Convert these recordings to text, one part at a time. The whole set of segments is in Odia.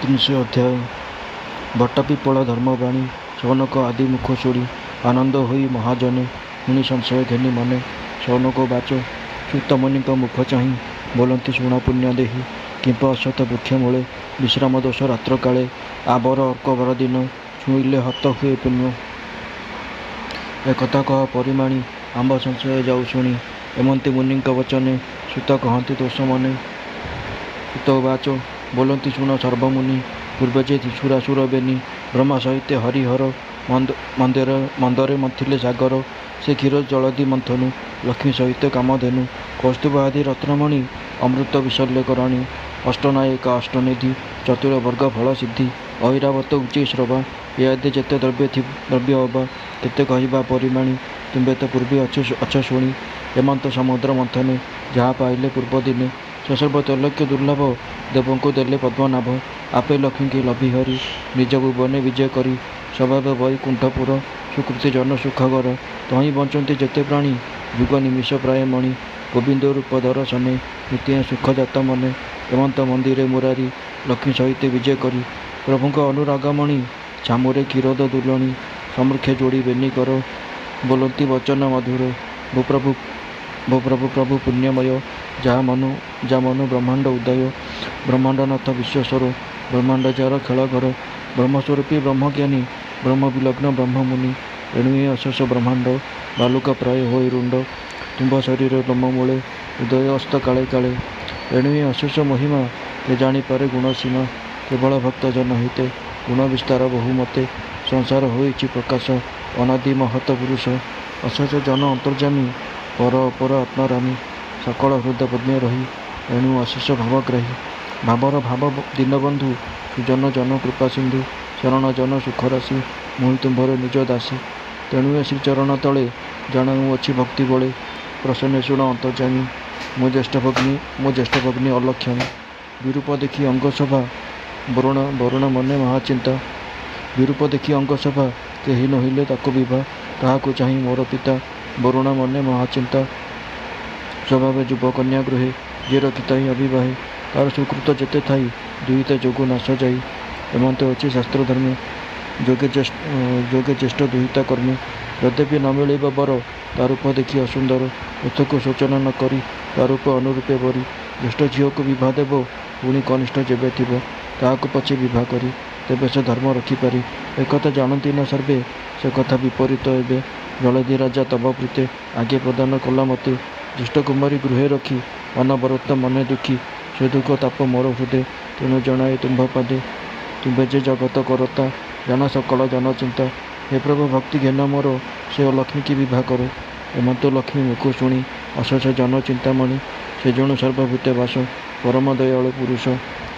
300 ଅଧ୍ୟାୟ। ବଟପିପଳ ଧର୍ମବାଣୀ ଶୌନକ ଆଦି ମୁଖ ଶୁଣି ଆନନ୍ଦ ହୋଇ ମହାଜନେ ପୁଣି ସଂଶୟ ଘେନି ମନେ ଶୌନକ ବାଚ ସୁତମୁନିଙ୍କ ମୁଖ ଚାହିଁ ବୋଲନ୍ତି ଶୁଣ ପୁଣ୍ୟ ଦେହି କିମ୍ପ ଅସତ ବୃକ୍ଷ ମୂଳେ ବିଶ୍ରାମ ଦୋଷ ରାତ୍ର କାଳେ ଆବର ଅର୍କବର ଦିନ ଛୁଇଁଲେ ହତ ହୁଏ ପୁଣ୍ୟ। ଏକଥା କହ ପରିମାଣି ଆମ୍ଭ ସଂଶୟ ଯାଉ ଶୁଣି ଏମନ୍ତି ମୁନିଙ୍କ ବଚନେ ସୁତ କହନ୍ତି ଦୋଷ ମନେ। ସୁତ ବାଚ ବୋଲନ୍ତି ଶୁଣ ସର୍ବମୁନି ପୂର୍ବେ ଯେ ସୁରାସୁର ବେନି ବ୍ରହ୍ମା ସହିତେ ହରିହର ମନ୍ଦରେ ମନ୍ଥିଲେ ସାଗର ସେ କ୍ଷୀର ଜଳଦି ମନ୍ଥନୁ ଲକ୍ଷ୍ମୀ ସହିତ କାମଧେନୁ କୌସ୍ତୁଭ ଆଦି ରତ୍ନମଣି ଅମୃତ ବିଶଲ୍ୟ କରାଣୀ ଅଷ୍ଟନାୟିକା ଅଷ୍ଟନିଧି ଚତୁର ବର୍ଗ ଫଳ ସିଦ୍ଧି ଐରାବତ ଉଚ୍ଚି ଶ୍ରବା ଏ ଆଦି ଯେତେ ଦ୍ରବ୍ୟ ଅବା କେତେ କହିବା ପରିମାଣି ତୁମ୍ଭେ ତ ପୂର୍ବେ ଅଛ ଶୁଣି ହେମନ୍ତ ସମୁଦ୍ର ମନ୍ଥନେ ଯାହା ପାଇଲେ ପୂର୍ବ ଦିନେ ସସର୍ବ ତୈଲକ୍ୟ ଦୁର୍ଲଭ ଦେବଙ୍କୁ ଦେଲେ ପଦ୍ମନାଭ ଆପେ ଲକ୍ଷ୍ମୀକି ଲଭି ହରି ନିଜ ଭୁବନେ ବିଜୟ କରି ସ୍ୱଭାବ ବୈକୁଣ୍ଠପୁର ସୁକୃତି ଜନ ସୁଖଗର ତହିଁ ବଞ୍ଚନ୍ତି ଯେତେ ପ୍ରାଣୀ ଯୁଗ ନିମିଷ ପ୍ରାୟ ମଣି ଗୋବିନ୍ଦ ରୂପ ଦର୍ଶନେ ନିତ୍ୟ ସୁଖ ଜାତ ମନେ ହେମନ୍ତ ମନ୍ଦିରେ ମୁରାରୀ ଲକ୍ଷ୍ମୀ ସହିତ ବିଜୟ କରି ପ୍ରଭୁଙ୍କ ଅନୁରାଗମଣି ଛାମୁରେ କ୍ଷୀରୋଦ ଦୁଲଣୀ ସମୃକ୍ଷ ଯୋଡ଼ି ବେନି କର ବୋଲନ୍ତି ବଚନ ମଧୁର ପ୍ରଭୁ ପୁଣ୍ୟମୟ ଯାହା ମନୁ ବ୍ରହ୍ମାଣ୍ଡ ଉଦୟ ବ୍ରହ୍ମାଣ୍ଡନାଥ ବିଶ୍ୱସ୍ୱର ବ୍ରହ୍ମାଣ୍ଡ ଯାର ଖେଳ ଘର ବ୍ରହ୍ମସ୍ୱରୂପୀ ବ୍ରହ୍ମଜ୍ଞାନୀ ବ୍ରହ୍ମ ବିଲଗ୍ନ ବ୍ରହ୍ମମୁନି ଏଣୁ ଏ ଅଶେଷ ବ୍ରହ୍ମାଣ୍ଡ ବାଲୁକା ପ୍ରାୟ ହୋଇ ରୁଣ୍ଡ ତୁମ୍ଭ ଶରୀର ଲୋମ ମୂଳେ ଉଦୟ ଅସ୍ତ କାଳେ କାଳେ ଏଣୁ ଏ ଅଶେଷ ମହିମା ଏ ଜାଣିପାରେ ଗୁଣ ସୀମା କେବଳ ଭକ୍ତ ଜନ ହିତେ ଗୁଣ ବିସ୍ତାର ବହୁମତେ ସଂସାର ହୋଇଛି ପ୍ରକାଶ ଅନାଦି ମହତ ପୁରୁଷ ଅଶେଷ ଜନ ଅନ୍ତର୍ଯାମୀ ପର ଅପର ଆତ୍ମାରାମୀ ସକଳ ହୃଦ ପଦ୍ମେ ରହି ଏଣୁ ଅଶେଷ ଭାବଗ୍ରାହୀ ଭାବର ଭାବ ଦୀନବନ୍ଧୁ ସୁଜନ ଜନ କୃପା ସିନ୍ଧୁ ଶରଣ ଜନ ସୁଖରାଶି ମୁହିଁ ତୁମ୍ଭର ନିଜ ଦାସୀ ତେଣୁ ଏ ଶ୍ରୀଚରଣ ତଳେ ଜଣାଉ ଅଛି ଭକ୍ତି ବଳେ ପ୍ରସନ୍ନ ଶୁଣ ଅନ୍ତର୍ଯାମୀ ମୋ ଜ୍ୟେଷ୍ଠ ଭଗ୍ନୀ ଅଲକ୍ଷଣୀ ବିରୂପ ଦେଖି ଅଙ୍ଗସଭା ବରୁଣ ମନେ ମହାଚିନ୍ତା ବିରୂପ ଦେଖି ଅଙ୍ଗସଭା କେହି ନହିଲେ ତାକୁ ବିଭା ତାହାକୁ ଚାହିଁ ମୋର ପିତା ବରୁଣ ମନେ ମହାଚିନ୍ତା ସ୍ୱଭାବ ଯୁବ କନ୍ୟା ଗୃହେ ଯିଏ ରଖିତାଇ ଅବିବାହେ ତାର ସୁକୃତ ଯେତେ ଥାଇ ଦୁହିତା ଯୋଗୁ ନାଶ ଯାଇ ଏମନ୍ତ ଅଛି ଶାସ୍ତ୍ର ଧର୍ମୀ ଯୋଗେ ଜ୍ୟେଷ୍ଠ ଦୁହିତା କର୍ମୀ ଯଦ୍ୟପି ନ ମିଳିବ ବର ତା ରୂପ ଦେଖି ଅସୁନ୍ଦର ଏଥକୁ ଶୋଚନ ନ କରି ତା ରୂପ ଅନୁରୂପେ ବରି ଜ୍ୟେଷ୍ଠ ଝିଅକୁ ବିବାହ ଦେବ ପୁଣି କନିଷ୍ଠ ଯେବେ ଥିବ ତାହାକୁ ପଛେ ବିବାହ କରି ତେବେ ସେ ଧର୍ମ ରଖିପାରି ଏକଥା ଜାଣନ୍ତି ନ ସର୍ବେ ସେ କଥା ବିପରୀତ ଏବେ ଜଳଧି ରାଜା ତବ ପ୍ରୀତେ ଆଗେ ପ୍ରଦାନ କଲା ମତେ ଜ୍ୟେଷ୍ଠ କୁମାରୀ ଗୃହେ ରଖି ଅନବରତ ମନେ ଦୁଃଖୀ ସେ ଦୁଃଖ ତାପ ମୋର ହୃଦେ ତେଣୁ ଜଣାଏ ତୁମ୍ଭ ପାଦେ ତୁମ୍ଭେ ଯେ ଜଗତ କରତା ଜନ ସକଳ ଜନଚିନ୍ତା ହେ ପ୍ରଭୁ ଭକ୍ତି ଘେନ ମୋର ସେ ଲକ୍ଷ୍ମୀ କି ବିବାହ କର ଏମନ୍ତ ଲକ୍ଷ୍ମୀ ମୁଖ ଶୁଣି ଅଶେଷ ଜନ ଚିନ୍ତାମଣି ସେ ଜଣୁ ସର୍ବଭୂତେ ବାସ ପରମ ଦୟାଳୁ ପୁରୁଷ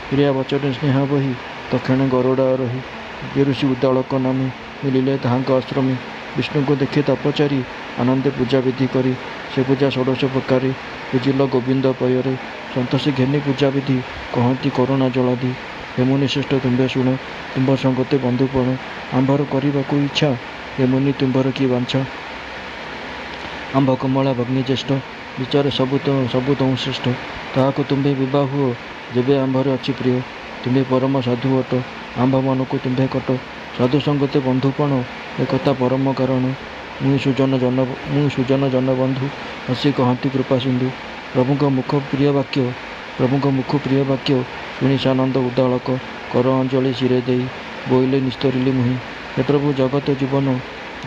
ପ୍ରିୟା ବଚନେ ସ୍ନେହ ବହି ତକ୍ଷଣେ ଗରୁଡ଼ା ରହି ଯେ ଋଷି ଉଦାଳକ ନାମୀ ମିଳିଲେ ତାହାଙ୍କ ଆଶ୍ରମୀ ବିଷ୍ଣୁଙ୍କୁ ଦେଖି ତପଚାରି ଆନନ୍ଦେ ପୂଜା ବିଧି କରି ସେ ପୂଜା ଷୋଡ଼ଶ ପ୍ରକାରେ ପୂଜିଲ ଗୋବିନ୍ଦ ପୟରେ ସନ୍ତୋଷୀ ଘେନି ପୂଜା ବିଧି କହନ୍ତି କରୁଣା ଜଳାଧି ହେମୁନି ଶ୍ରେଷ୍ଠ ତୁମ୍ଭେ ଶୁଣ ତୁମ୍ଭ ସଙ୍ଗତେ ବନ୍ଧୁପଣ ଆମ୍ଭର କରିବାକୁ ଇଚ୍ଛା ହେମୁନି ତୁମ୍ଭର କି ବାଞ୍ଛା ଆମ୍ଭ କମଳା ଭଗ୍ନି ଜ୍ୟେଷ୍ଠ ବିଚାରେ ସବୁ ତହୁଁ ଶ୍ରେଷ୍ଠ ତାହାକୁ ତୁମ୍ଭେ ବିବାହ ହୁଅ ଯେବେ ଆମ୍ଭରେ ଅଛି ପ୍ରିୟ ତୁମ୍ଭେ ପରମ ସାଧୁ ଅଟ ଆମ୍ଭ ମନକୁ ତୁମ୍ଭେ କଟ ସାଧୁ ସଙ୍ଗତେ ବନ୍ଧୁପଣ ଏକଥା ପରମ କାରଣ ମୁଁ ସୁଜନ ଜନବନ୍ଧୁ ହସି କହନ୍ତି କୃପା ସିନ୍ଧୁ ପ୍ରଭୁଙ୍କ ମୁଖ ପ୍ରିୟ ବାକ୍ୟ ଶୁଣି ସାନନ୍ଦ ଉଦାଳକ କର ଅଞ୍ଜଳି ଶିରେ ଦେଇ ବୋଇଲେ ନିସ୍ତରିଲି ମୁହିଁ ହେ ପ୍ରଭୁ ଜଗତ ଜୀବନ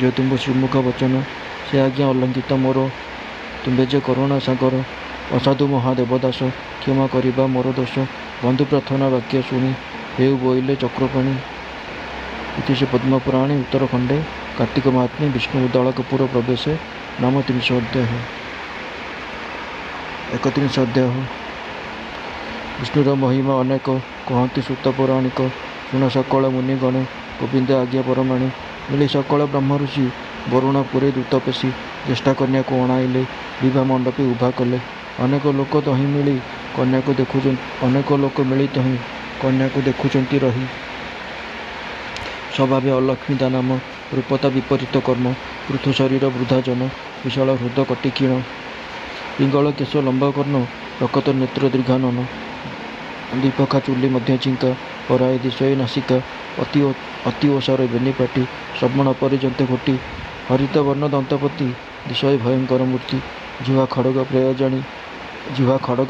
ଯେ ତୁମ୍ଭ ଶ୍ରୀମୁଖ ବଚନ ସେ ଆଜ୍ଞା ଅଲଙ୍କିତ ମୋର ତୁମ୍ଭେ ଯେ କରୁଣା ସାଗର ଅସାଧୁ ମହାଦେବଦାସ କ୍ଷମା କରିବା ମୋର ଦୋଷ ବନ୍ଧୁ ପ୍ରାର୍ଥନା ବାକ୍ୟ ଶୁଣି ହେଉ ବୋଇଲେ ଚକ୍ରପାଣୀ ଇତି ସେ ପଦ୍ମପୁରାଣୀ ଉତ୍ତରଖଣ୍ଡେ କାର୍ତ୍ତିକ ମହାତ୍ମ୍ୟ ବିଷ୍ଣୁ ଉଦାଳକପୁର ପ୍ରବେଶେ ନାମ 300 ଅଧ୍ୟାୟ। 31 ଅଧ୍ୟାୟ। ବିଷ୍ଣୁର ମହିମା ଅନେକ କହନ୍ତି ସୁତ ପୌରାଣିକ ଶୁଣ ସକଳ ମୁନିଗଣ ଗୋବିନ୍ଦ ଆଜ୍ଞା ପରମାଣି ମିଳି ସକଳ ବ୍ରହ୍ମ ଋଷି ବରୁଣ ପୁରେ ଦୂତ ପେଶି ଜ୍ୟେଷ୍ଠା କନ୍ୟାକୁ ଅଣାଇଲେ ବିଭା ମଣ୍ଡପୀ ଉଭା କଲେ ଅନେକ ଲୋକ ମିଳି କନ୍ୟାକୁ ଦେଖୁଛନ୍ତି ରହି ସ୍ୱଭାବେ ଅଲକ୍ଷ୍ମୀତା ନାମ ରୂପତା ବିପରୀତ କର୍ମ ପୃଥୁ ଶରୀର ବୃଦ୍ଧା ଜନ ବିଶାଳ ହୃଦ କଟି କ୍ଷୀଣ ପିଙ୍ଗଳ କେଶ ଲମ୍ବା କର୍ଣ୍ଣ ପ୍ରକଟ ନେତ୍ର ଦୀର୍ଘାନନ दीपखा चुली मध्य चिंका पराए दिशय नासिका अति ओसार बेनिपाटी श्रवण परिजंते घोटी हरित वर्ण दंतपति दिशय भयंकर मूर्ति जुहा खड़ग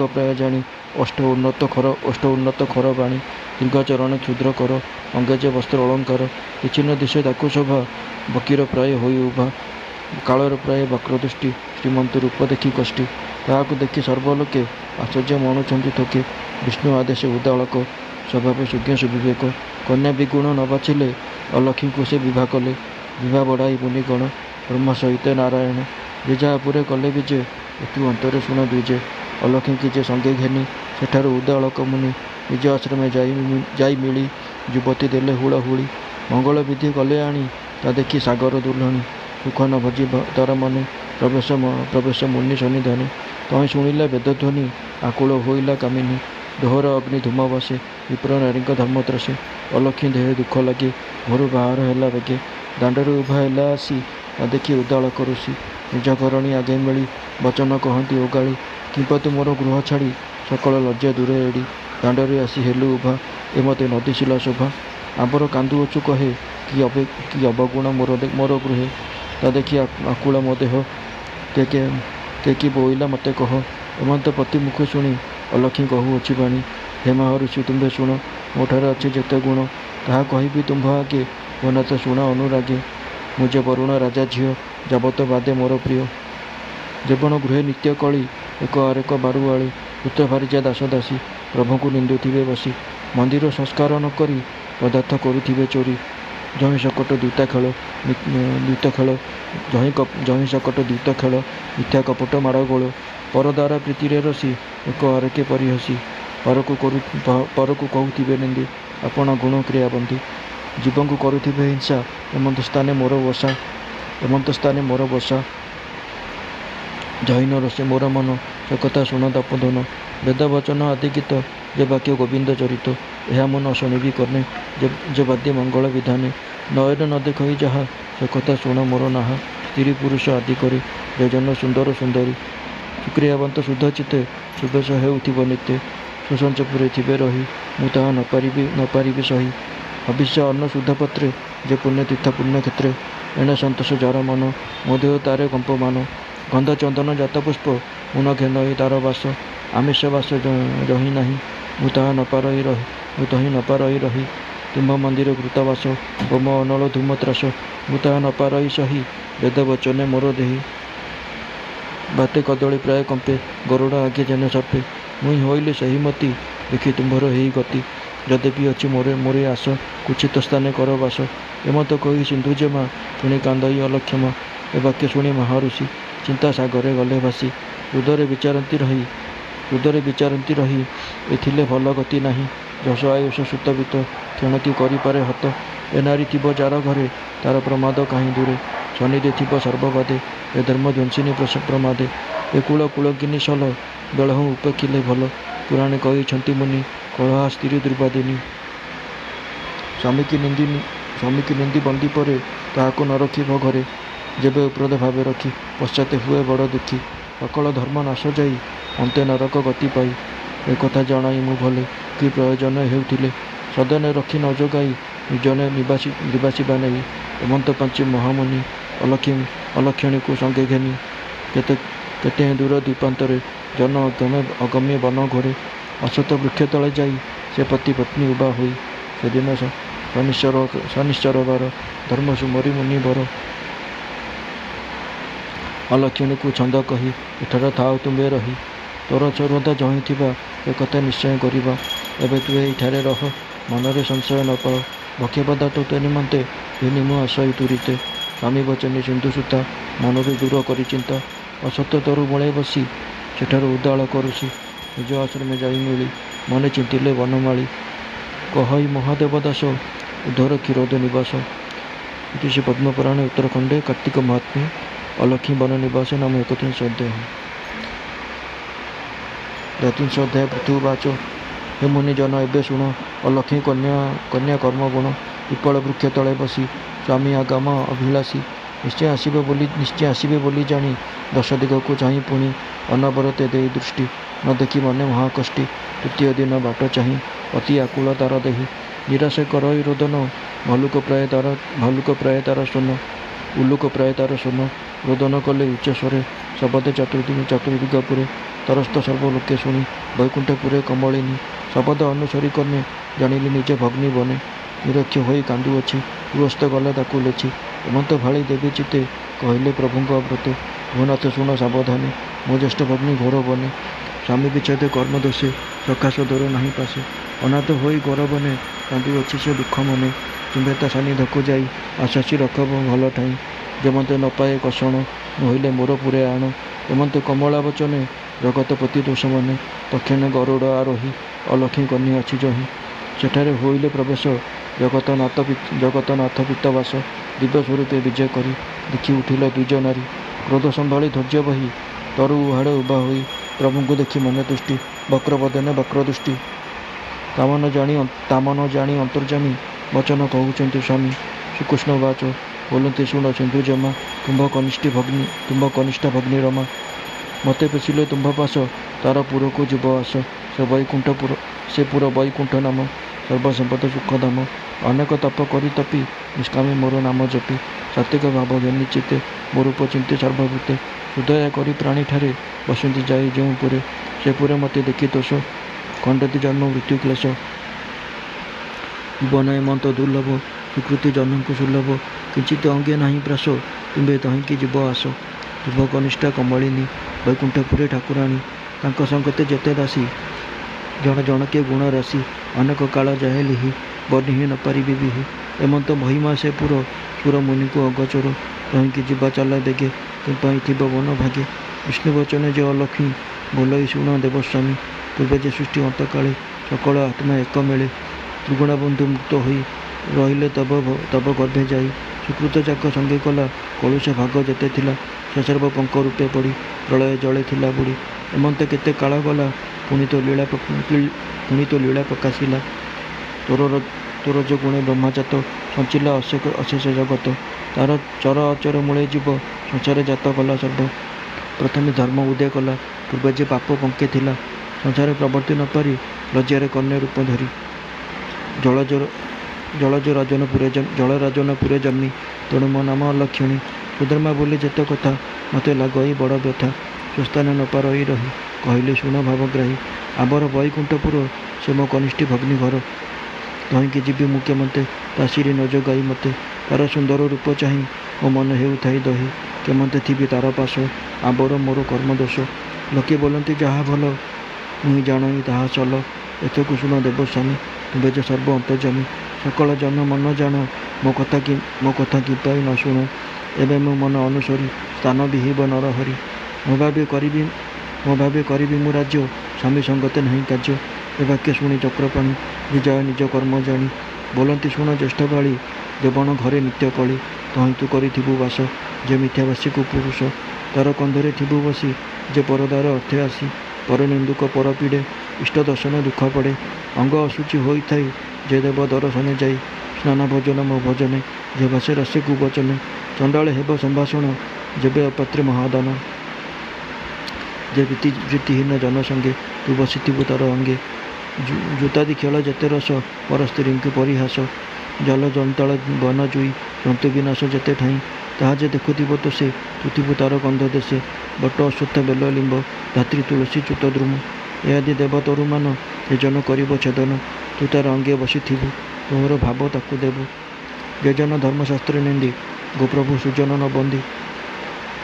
प्राय जानी अष्ट उन्नत खर बाणी दीर्घचरण क्षुद्र कर अंगेज वस्त्र अलंकार किचिन दिशे ताकु शोभा बकीर प्राय होई उभा कालर प्राय वक्रदृष्टि श्रीमंत रूप देखी कष्टि ताहाकु देखि सर्वलोके आश्चर्य मणुचंदी थके विष्णु आदेश उदालक स्वभाव सुज्ञ सुविवेक कन्या विगुण न बाछिले अलक्ष्मी को से विवाह कले विवाह बढ़ाई मुनिगण ब्रह्म सहित नारायण जे जहाँ पुरे कले विजे एतु अंतरे शुण द्विजे अलक्ष्मी की जे संगे घेनी सेठार उदालक मुनि निज आश्रमे जाई मिली युवती देले हुड़ाहुड़ी मंगल विधि कले आनी ता देखी सागर दुल्हणी सुख न भजी तर मने प्रवेश मुनि सन्निधानी तही शुणिला वेदध्वनि आकुल होइला कामिनी दोहर अग्नि धूम बसे विप्र नारी धर्म त्रसे अलक्ष्मी देह दुख लगे घर बाहर है बेगे दाण्डर उभा है आसी ता देखी उदालक ऋषि निज घरणी आगे मिली वचन कहती ओगाड़ी किंपतु मोर गृह छाड़ी सकल लज्जा दूर एड़ी दाण्डरे आसी हेलु उभा ए मते नदीशिला शोभा आंबर कांदुअचु कहे कि अवगुण मोर गृहे ता देखी आकुल मो देह के बोइला मते कह एमंत पति मुख शुणी अलक्ष्मी कहूअछि बाणी हे महर्षि तुम्भे शुण मोठारे अच्छे जेते गुण ताहा कहिबी तुम्भ आगे मोनाथ शुण अनुरागे मुझे वरुण राजा झील जाबत बादे मोर प्रिय जेबण गृहे नित्य कली एक आरेक बारुआली पुत्र भारिजा दास दासी प्रभु को निंदुथिबे बसी मंदिर संस्कार न करी पदार्थ करुथिबे चोरी जही सकट दूता खेल जही सकट दूत खेल मिथ्या कपट माड़ गोल परदारा प्रीतिर रसी एक आरेके परिहसी परकु कहूथिबे निंदी आपण गुण क्रियाबंदी जीवन को करुथिबे हिंसा एमंत स्थाने मोर बसा जहीन रसे मोर मन से कथा शुण तपोधन वेद वचन आदि गीत जे वाक्य गोविंद चरित यह मन शुणिबी करने जे वाद्य मंगल विधाने नयन न देखई जहा से कथा शुण मोर नाहा स्त्री पुरुष आदि करी जे जन सुंदर सुंदरी सुक्रियावंत शुद्ध चित्ते सुबेश हेउथिब नित्य सुसंचपुरे थिबे रही मु ताहा न पारिबी सही भविष्य अन्न शुद्ध पत्रे जे पुण्य तीर्थ पुण्य क्षेत्रे एणे संतोष जार मन मधुर तारे कंपमान गंध चंदन जात पुष्प मुन घेनई तार बास आमिष बास रही नाही मु ताहा न पारई रही तुम्भ मंदिर घृतवास होम अनल धूम त्रास मु ताहा न पारई सही वेद वचने मोर देही बाते कदली प्राय कंपे गरुड़ आगे जेने सर्पे मुई होइले सही मती देखी तुम्भर हेई गति यद्यपि अच्छी मोरे आस कुचित स्थाने कर बास एमत कही सिंधु जेमा शुणी कांदई अलक्षमा ए वाक्य शुणी महर्षि चिंता सागरे गले भासी हृदय विचारती रही एथिले भल गति नाही जस आयुष सुतबित क्षणकी करिपारे हत ए नारी थिब जार घरे तार प्रमाद काहीं दूरे शनिदे थिब सर्वबादे ए धर्म ध्वंसिनी प्रमादे ए कुलगिनी सल बेलहूँ उपेक्षिले भल पुराणे कही मुनि कलहा स्त्री दुर्बादिनी स्वामी की निंदी बंदी परे ताहाको न रखिब घरे जेबे उपरोध भावे रखी पश्चाते हुए बड़ दुखी सकल धर्म नाश जाई अंते नरक गति पाई एक कथा जणाई मु भले कि प्रयोजन हेउथिले सदने रखी न जोगाई निजने निवासी बानेई एमंत पांची महामुनि अलक्षणी को संगे घेनी केते दूर द्वीपांतरे जन अगम्य वन घोरे अशत वृक्ष तले जाई से पति पत्नी उबा हुई सेदिन शनिश्चर बार धर्म सुमरी मुनि बर अलक्षणी को छंद कही एठार थाओ तुम्बे रही तोर चोरदा जही थिबा ए कथा निश्चय करिबा एबे तु एठारे रह मनरे संशय न पाओ भक्ष्य पदार्थ तो निमंते विनिमु आशय तुरीते स्वामी वचने सिंधु सुता मनरु दूर करी चिंता असत्य तरु बणे बसी सेठार उदाल करुसी निज आश्रमे जाई मिली मने चिंतिले वनमाली कहई महादेव दास उधर क्षीरोद निवास इति श्री पद्मपुराणे उत्तरखंडे कार्तिक महात्म्य अलक्ष्मी वन निवास नाम 31 अध्याय 31 अध्याय पृथ्वीवाच हे मुनिजन एबे शुण अलक्ष्मी कन्या कर्म गुण पिपल वृक्ष तले बसी स्वामी आगम अभिलाषी निश्चय आसिबे बोली जानी दश दिग को चाही पुणी अनवरते दे दृष्टि ନ ଦେଖି ମନେ ମହାକଷ୍ଟି। ତୃତୀୟ ଦିନ ବାଟ ଚାହିଁ ଅତି ଆକୁଳ ତାର ଦେହି। ନିରାଶ କରଇ ରୋଦନ ଭାଲୁକ ପ୍ରାୟ ତାର ସ୍ୱନ। ଉଲୁକ ପ୍ରାୟ ତାର ସ୍ୱନ। ରୋଦନ କଲେ ଉଚ୍ଚ ସ୍ୱରେ ଶବଦେ ଚତୁର୍ଦିଗ ପୁରେ। ତରସ୍ତ ସର୍ବଲୋକେ ଶୁଣି ବୈକୁଣ୍ଠପୁରେ କମଳିନୀ। ଶବଦ ଅନୁସରି କର୍ଣ୍ଣେ ଜାଣିଲି ନିଜେ ଭଗ୍ନୀ ବନେ। ନିରକ୍ଷ ହୋଇ କାନ୍ଦୁଅଛି ଗୃହସ୍ଥ ଗଲା ତାକୁ ଲେଛି। ହେମନ୍ତ ଭାଳି ଦେବୀ ଚିତେ କହିଲେ ପ୍ରଭୁଙ୍କ ବ୍ରତେ। ଭୁବନାଥ ଶୁଣ ସାବଧାନେ ମୋ ଜ୍ୟେଷ୍ଠ ଭଗ୍ନୀ ଘୋର ବନେ। ସ୍ୱାମୀ ବିଚ୍ଛେଦେ କର୍ମ ଦୋଷେ ସଖା ସୋଦର ନାହିଁ ପାଶେ। ଅନାଥ ହୋଇ ଗୌରବନେ କାନ୍ଦୁଅଛି ସେ ଦୁଃଖ ମନେ। ତୁମ୍ଭେ ତା ସାନିଧ୍ୟକୁ ଯାଇ ଆଶାସୀ ରଖ ଭଲ ଠାଇଁ। ଯେମନ୍ତ ନ ପାଏ କଷଣ ନୋହିଲେ ମୋର ପୁରେ ଆଣ। ଏମନ୍ତ କମଳା ବଚନେ ଜଗତପତି ଦୋଷ ମନେ। ତକ୍ଷଣେ ଗରୁଡ଼ ଆରୋହୀ ଅଲକ୍ଷ୍ମୀ କନ୍ୟା ଅଛି ଯହିଁ। ସେଠାରେ ହୋଇଲେ ପ୍ରବେଶ ଜଗତନାଥ ପିତବାସ। ଦିବ୍ୟ ସ୍ୱରୂପେ ବିଜେ କରି ଦେଖି ଉଠିଲ ଦ୍ୱିଜ ନାରୀ। କ୍ରୋଧ ସମ୍ଭାଳି ଧୈର୍ଯ୍ୟ ବହି ତରୁ ଉହାଡ଼େ ଉଭା ହୋଇ। ପ୍ରଭୁଙ୍କୁ ଦେଖି ମନେ ତୁଷ୍ଟି ବକ୍ରବଦନେ ବକ୍ରଦୃଷ୍ଟି। ତାମନ ଜାଣି ଅନ୍ତର୍ଯାମୀ ବଚନ କହୁଛନ୍ତି ସ୍ୱାମୀ। ଶ୍ରୀକୃଷ୍ଣ ବାଚ ବୋଲନ୍ତି ଶୁଣ ସିନ୍ଧୁ ଜମା। ତୁମ୍ଭ କନିଷ୍ଠା ଭଗ୍ନୀ ରମା। ମତେ ପେଶିଲେ ତୁମ୍ଭ ପାଶ ତାର ପୁରକୁ ଯିବ ଆସ। ସେ ପୁର ବୈକୁଣ୍ଠ ନାମ ସର୍ବସମ୍ପଦ ସୁଖଧାମ। ଅନେକ ତପ କରି ତପି ନିଷ୍କାମୀ ମୋର ନାମ ଜପି। ସାତ୍ୱିକ ଭାବ ଘେନି ଚିତେ ମୋ ରୂପ ଚିନ୍ତେ ସର୍ବଭୂତେ। ହୃଦୟା କରି ପ୍ରାଣୀଠାରେ ବସନ୍ତି ଯାଇ ଯେଉଁ ପୁରେ। ସେ ପୁରେ ମତେ ଦେଖି ତୋଷ ଖଣ୍ଡତି ଜନ୍ମ ମୃତ୍ୟୁ କ୍ଲେଶ। ଜୀବନ ଏମନ୍ତ ଦୁର୍ଲଭ ସୁକୃତି ଜନଙ୍କୁ ସୁଲଭ। କିଞ୍ଚିତ ଅଙ୍ଗେ ନାହିଁ ପ୍ରାସ ତୁମ୍ଭେ ତହିଁକି ଯିବ ଆସ। ତୁମ୍ଭ କନିଷ୍ଠା କମଳିନୀ ବୈକୁଣ୍ଠପୁରେ ଠାକୁରାଣୀ। ତାଙ୍କ ସଙ୍ଗତେ ଯେତେ ଦାସୀ ଜଣ ଜଣକେ ଗୁଣ ରାଶି। ଅନେକ କାଳ ଯାଏ ଲିହି ବର୍ଣ୍ଣିହି ନ ପାରିବି ବିହି। ଏମନ୍ତ ମହିମା ସେ ପୁର ସୁର ମୁନିକୁ ଅଗୋଚର। ତହିଁକି ଯିବା ଚାଲ ବେଗେ ତୁମ୍ପାଇଁ ଥିବ ବନ ଭାଗେ। ବିଷ୍ଣୁ ବଚନେ ଯେ ଅଲକ୍ଷ୍ମୀ ବୋଲଇ ଶୁଣ ଦେବସ୍ୱାମୀ। ପୂର୍ବେ ଯେ ସୃଷ୍ଟି ଅନ୍ତକାଳେ ସକଳ ଆତ୍ମା ଏକ ମେଳେ। ତ୍ରିଗୁଣବନ୍ଧୁ ମୁକ୍ତ ହୋଇ ରହିଲେ ତବ ଗର୍ଭେ ଯାଇ। ସୁକୃତ ଯାକ ସଙ୍ଗେ କଲା କଳୁଷ ଭାଗ ଯେତେ ଥିଲା। ସସର୍ବ ପଙ୍କ ରୂପେ ପଡ଼ି ପ୍ରଳୟ ଜଳେ ଥିଲା ବୁଡ଼ି। ଏମନ୍ତ କେତେ କାଳ ଗଲା ପୁଣି ତ ଲୀଳା ପ୍ରକାଶିଲା। ତୋର ଯେ ଗୁଣେ ବ୍ରହ୍ମଜାତ ସଞ୍ଚିଲା ଅଶେଷ ଜଗତ। ତାର ଚର ଅଚର ମୂଳେ ଜୀବ ସଂସାରେ ଜାତ କଲା ସର୍ବ। ପ୍ରଥମେ ଧର୍ମ ଉଦୟ କଲା ପୂର୍ବେ ଯେ ପାପ ପଙ୍କେ ଥିଲା। ସଂସାରେ ପ୍ରବର୍ତ୍ତି ନ ପାରି ଲଜ୍ଜାରେ କନ୍ୟା ରୂପ ଧରି। ଜଳରାଜନପୁରେ ଜନ୍ମି ତେଣୁ ମୋ ନାମ ଅଲକ୍ଷଣୀ। ସୁଧର୍ମା ବୋଲି ଯେତେ କଥା ମତେ ଲାଗଇ ବଡ଼ ବ୍ୟଥା। ସ୍ୱସ୍ଥାନ ନ ପାରଇ ରହି କହିଲେ ଶୁଣ ଭାବଗ୍ରାହୀ। ଆବର ବୈକୁଣ୍ଠପୁର ସେ ମୋ କନିଷ୍ଠୀ ଭଗ୍ନୀ ଘର। ତହିଁକି ଯିବି ମୁଁ କେମନ୍ତେ ତା ଶିରି ନ ଯୋଗାଇ ମତେ। ତାର ସୁନ୍ଦର ରୂପ ଚାହିଁ ମୋ ମନ ହେଉଥାଇ ଦହି। କେମନ୍ତେ ଥିବି ତାର ପାଶ ଆବର ମୋର କର୍ମ ଦୋଷ। ଲୋକେ ବୋଲନ୍ତି ଯାହା ଭଲ ମୁଇଁ ଜାଣଇ ତାହା ଚଲ। ଏଥକୁ ଶୁଣ ଦେବସ୍ୱାମୀ ତୁମ୍ଭେ ଯେ ସର୍ବ ଅନ୍ତର୍ଯାମୀ। ସକଳ ଜନ ମନ ଜାଣ ମୋ କଥା କିମ୍ପାଇଁ ନ ଶୁଣ। ଏବେ ମୋ ମନ ଅନୁସରି ସ୍ଥାନ ବିହିବ ନରହରି। ମୋ ଭାବେ କରିବି ମୁଁ ରାଜ୍ୟ ସ୍ୱାମୀ ସଙ୍ଗତେ ନାହିଁ କାର୍ଯ୍ୟ। ଏ ବାକ୍ୟ ଶୁଣି ଚକ୍ରପାଣି ବିଜୟ ନିଜ କର୍ମ ଜାଣି। ବୋଲନ୍ତି ଶୁଣ ଜ୍ୟେଷ୍ଠ ବାଳି ଦେବଣ ଘରେ ନିତ୍ୟ କଳି। ତହିଁ ତୁ କରିଥିବୁ ବାସ ଯେ ମିଥ୍ୟାଭାଷୀ କୁପୁରୁଷ। ତାର କନ୍ଧରେ ଥିବୁ ବସି ଯେ ପରଦାର ଅର୍ଥେ ଆସି। ପରନିନ୍ଦୁକ ପର ପୀଡ଼େ ଇଷ୍ଟ ଦର୍ଶନ ଦୁଃଖ ପଡ଼େ। ଅଙ୍ଗ ଅଶୁଚି ହୋଇଥାଇ ଯେ ଦେବ ଦର୍ଶନେ ଯାଇ। ସ୍ନାନ ଭୋଜନ ମୋ ଭୋଜନେ ଯେ ଭାଷେ ରସେ କୁବଚନେ। ଚଣ୍ଡାଳ ହେବ ସମ୍ଭାଷଣ ଯେବେ ଅପାତ୍ରେ ମହାଦାନ। ଯେ ପ୍ରୀତିହୀନ ଜନ ସଙ୍ଗେ ତୁ ବସିଥିବୁ ତାର ଅଙ୍ଗେ। ଜୁତାଦି ଖେଳ ଯେତେ ରସ ପର ସ୍ତ୍ରୀଙ୍କୁ ପରିହାସ। ଜଲ ଜନ୍ତାଳ ବନ ଜୁଇ ଜନ୍ତୁ ବିନାଶ ଯେତେ ଠାଇଁ। ତାହା ଯେ ଦେଖୁଥିବ ତ ସେ ତୁ ଥିବୁ ତାର ଗନ୍ଧ ଦେଶେ। ବଟ ଅଶ୍ୱତ୍ଥ ବେଲ ଲିମ୍ବ ଧାତ୍ରୀ ତୁଳସୀ ଚ୍ୟୁତ ଦ୍ରୁମ। ଏ ଆଦି ଦେବ ତରୁମାନ ଏ ଜନ କରିବ ଛେଦନ। ତୁ ତାର ଅଙ୍ଗେ ବସିଥିବୁ ତୋର ଭାବ ତାକୁ ଦେବୁ। ଯେ ଜନ ଧର୍ମଶାସ୍ତ୍ର ନିନ୍ଦି ଗୋପ୍ରଭୁ ସୁଜନ ନ ବନ୍ଦି।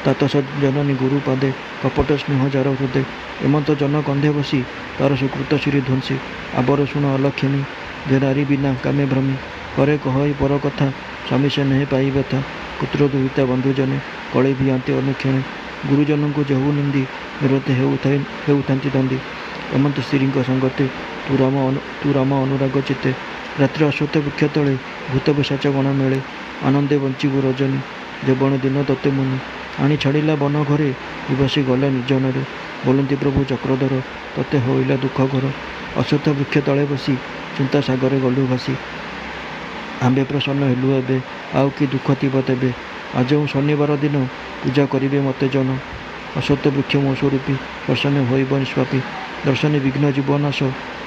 ତାତ ଜନନୀ ଗୁରୁ ପାଦେ କପଟ ସ୍ନେହ ଯାର ହୃଦେ। ଏମନ୍ତ ଜନ କନ୍ଧେ ବସି ତାର ସୁକୃତ ଶିରି ଧ୍ୱଂସୀ। ଆବର ଶୁଣ ଅଲକ୍ଷଣୀ ଯେ ନାରୀ ବିନା କାମେ ଭ୍ରମୀ। ପରେ କହଇ ପର କଥା ସ୍ୱାମୀ ସେ ନେହେ ପାଇ ବ୍ୟଥା। ପୁତ୍ର ଦୁହିତା ବନ୍ଧୁଜନେ କଳେଇ ଭିଆନ୍ତି ଅନୁକ୍ଷଣେ। ଗୁରୁଜନଙ୍କୁ ଯେହୁ ନିନ୍ଦି ନିରତେ ହେଉଥାନ୍ତି ଦଣ୍ଡି। ଏମନ୍ତ ସ୍ତ୍ରୀଙ୍କ ସଙ୍ଗତେ ତୁ ରାମ ଅନୁରାଗ ଚିତେ। ରାତ୍ରି ଅଶ୍ୱତ୍ଥ ବୃକ୍ଷ ତଳେ ଭୂତ ପିଶାଚ ଗଣ ମେଳେ। ଆନନ୍ଦେ ବଞ୍ଚିବୁ ରଜନୀ ଯେବଣ ଦିନ ତତେ ମୁନି। ଆଣି ଛାଡ଼ିଲା ବନ ଘରେ ବିବସି ଗଲା ନିର୍ଜନରେ। ବୋଲନ୍ତି ପ୍ରଭୁ ଚକ୍ରଧର ତତେ ହୋଇଲା ଦୁଃଖ ଘର। ଅଶ୍ୱତ୍ଥ ବୃକ୍ଷ ତଳେ ବସି ଚିନ୍ତା ସାଗରେ ଗଲୁ ଭାସି। ଆମ୍ଭେ ପ୍ରସନ୍ନ ହେଲୁ ଏବେ ଆଉ କି ଦୁଃଖ ଥିବ ତେବେ। ଆଜଉ ଶନିବାର ଦିନ ପୂଜା କରିବେ ମତେ ଜନ। ଅଶ୍ୱତ୍ଥ ବୃକ୍ଷ ମୋ ସ୍ୱରୂପୀ ପ୍ରସନ୍ନ ହୋଇବ ନିଷ୍ପାପୀ। दर्शने विघ्न जीवनाश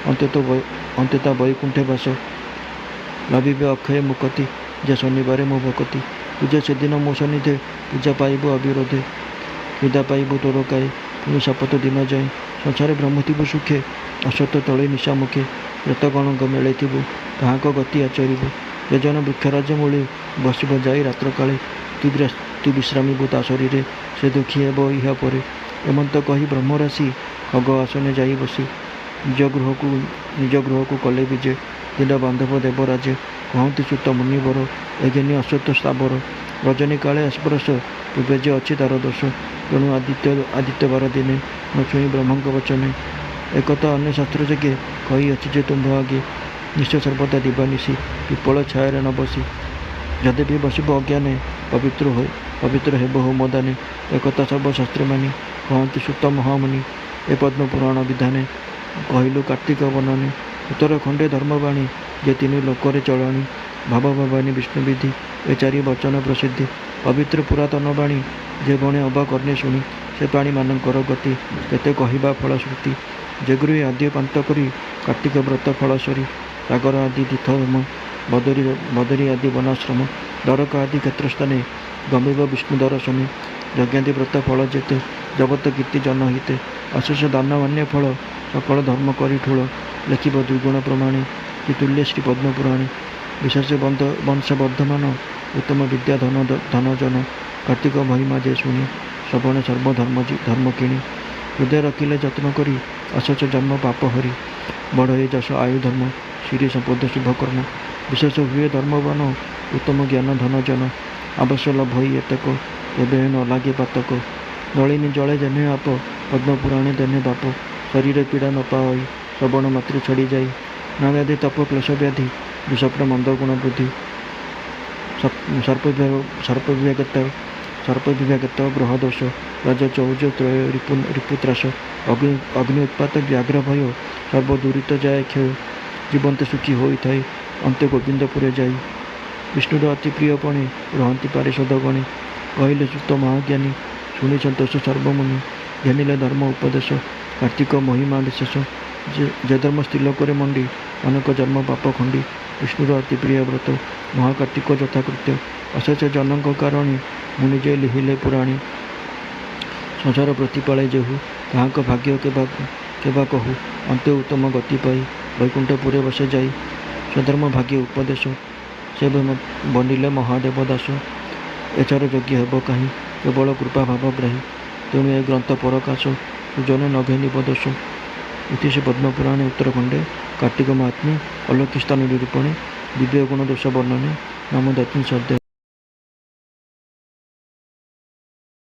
अंत्यता वैकुंठे बास लभिबे अक्षय मुक्ति जे शनिवार मो भकति पूजा से दिन मो सन्निधे पूजा पाइब अविरोधे विदा पाइब तोर काए पुणी शपथ दिन जाए संसार भ्रमथिबु सुखे असत तले निशा मुखे रतगणक मेले थिबु ताहाक गति आचरिबु यजन वृक्षराज मूले बसिब जाई रात्र काले तु विश्रामिबु ता शरीर से दुखी हेब इहा परे एमंत कही ब्रह्मराशि खग आसने जाई बसी निज गृह को कले विजे दिन बांधव देवराजे कहती सुत मुनिवर एज्ञानी अश्वत्थ स्थावर रजनी काले स्पर्श पूर्वे जे अच्छी तार दोष तेणु आदित्य बार दिने न छुई ब्रह्म वचने एकता अन्य शास्त्र जगे कही अच्छी जे तुम्भ आगे निश्चय सर्वदा दिवानिशी पिपल छायर न बसी जदि भी बसब अज्ञाने पवित्र हेब हो मदाने एकता सर्वशास्त्र मानी कहती सुत महामुनि ए पद्म पुराण विधाने कहलु कार्तिक वर्णने उत्तर खंडे धर्मवाणी जे तीन लोकरे चलणी भाव भवानी विष्णुविधि ए चारि वचन प्रसिद्धि पवित्र पुरातन वाणी जे गणे अबा कर्णे शुणी से प्राणी मानकर गति केते कहिबा फलश्रुति जे गुरु आद्य पांत करी कार्तिक व्रत फलस्वरी सागर आदि तीर्थम बदरी आदि वनाश्रम द्वारका आदि क्षेत्रस्थाने गमेब विष्णु दर्शने यज्ञादि व्रत फल जेते जगत कीर्ति जनहिते अशेष दान मान्य फल सकल धर्म करी ठूल लिखिब द्विगुण प्रमाणे कि तुल्य श्री पद्मपुराणे विशेष वंश वर्धमान उत्तम विद्या धन जन कार्तिक महिमा जे शुणी श्रवणे धर्म किणी हृदय रखिले जत्न करी असच जन्म पाप हरि बढ़े जश आयु धर्म श्री संपद शुभ कर्म विशेष हुए धर्मवान उत्तम ज्ञान धन जन अवश्य लभ एतक एवं न लागे पातक नलिनी जले जने आप पद्मपुराणे देने बाप शरीर पीड़ा न पाई श्रवण मात्र छड़ी जाई न व्याधि तप क्लेश व्याधि विषप्र मंद गुण बुद्धि सर्प विभागत ग्रह दोष राज चौज त्रय रिपुत्रास अग्नि उत्पात व्याघ्र भय सर्वदूरित जाए क्षय जीवंत सुखी होता है अंत गोविंदपुर जाई विष्णुर अति प्रिय पणे रहती पारिषद गणे कहले सुत महाज्ञानी शुणी सतोष सर्वमुनि ज्ञानिले धर्म उपदेश कार्तिक महिमा विशेष जे धर्म स्त्रीलोक मंडी अनेक जन्म पाप खंडी विष्णुर अति प्रिय व्रत महाकार्तिक यथाकृत्य अशेष जनक कारणी मुनि जे लिहिले पुराणी संसार प्रतिपाले जेहु ताहाक भाग्य केबा कहू अंत्य उत्तम गति पाई वैकुंठपुरे बसे जाई स्वधर्म भाग्य उपदेश से बनिले महादेव दास एचार योग्य हेब कहीं केवल कृपा भावग्राही तेणु ए ग्रंथ परकाश जने नघेनी पदोष इति श्री पद्मपुराणे उत्तरखंडे कार्तिक महात्म्य अलौकिक स्थान निरूपणे दिव्य गुण दोष वर्णने नाम दत्तिन श्रद्धे।